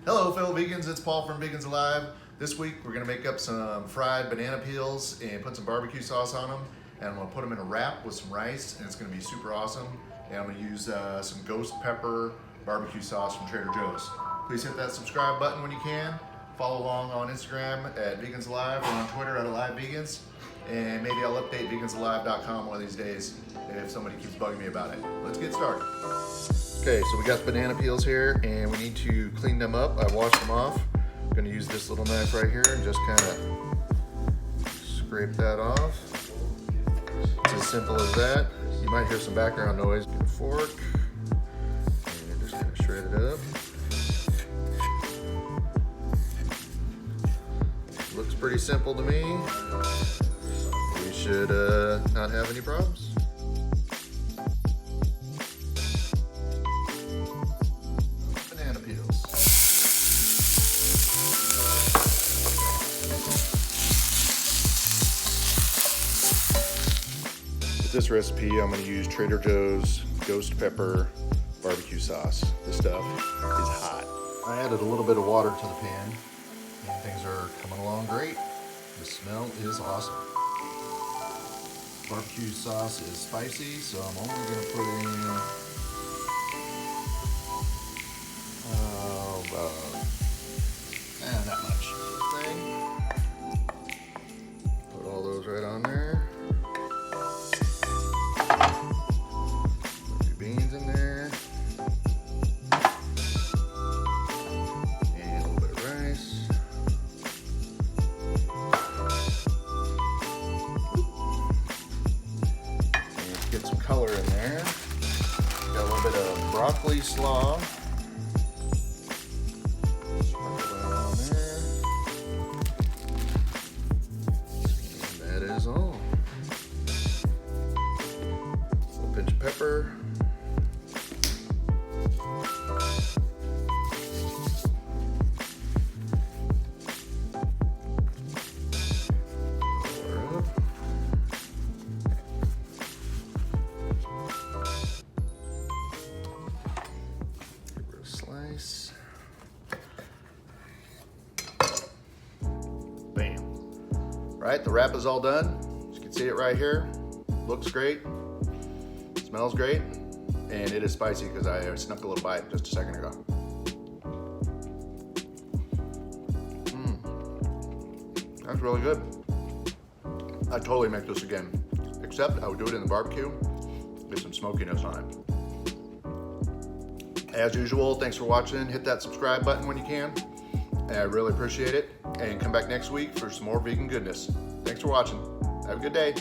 Hello fellow vegans, it's Paul from Vegans Alive. This week we're gonna make up some fried banana peels and put some barbecue sauce on them. And I'm gonna put them in a wrap with some rice and it's gonna be super awesome. And I'm gonna use some ghost pepper barbecue sauce from Trader Joe's. Please hit that subscribe button when you can. Follow along on Instagram at Vegans Alive or on Twitter at Alive Vegans. And maybe I'll update vegansalive.com one of these days if somebody keeps bugging me about it. Let's get started. Okay, so we got the banana peels here and we need to clean them up. I washed them off. I'm gonna use this little knife right here and just kind of scrape that off. It's as simple as that. You might hear some background noise. Get a fork and just kind of shred it up. Looks pretty simple to me. We should not have any problems. This recipe, I'm going to use Trader Joe's ghost pepper barbecue sauce. This stuff is hot. I added a little bit of water to the pan and things are coming along great. The smell is awesome. Barbecue sauce is spicy, so I'm only going to put in not much. Put all those right on there. Beans in there, and a little bit of rice. And let's get some color in there. Got a little bit of broccoli slaw. Sprinkle that on there. And that is all. A little pinch of pepper. Slice. Bam. Right, the wrap is all done. As you can see it right here. Looks great. Smells great. And it is spicy because I snuck a little bite just a second ago. That's really good. I'd totally make this again. Except I would do it in the barbecue. Get some smokiness on it. As usual, thanks for watching. Hit that subscribe button when you can. I really appreciate it. And come back next week for some more vegan goodness. Thanks for watching. Have a good day.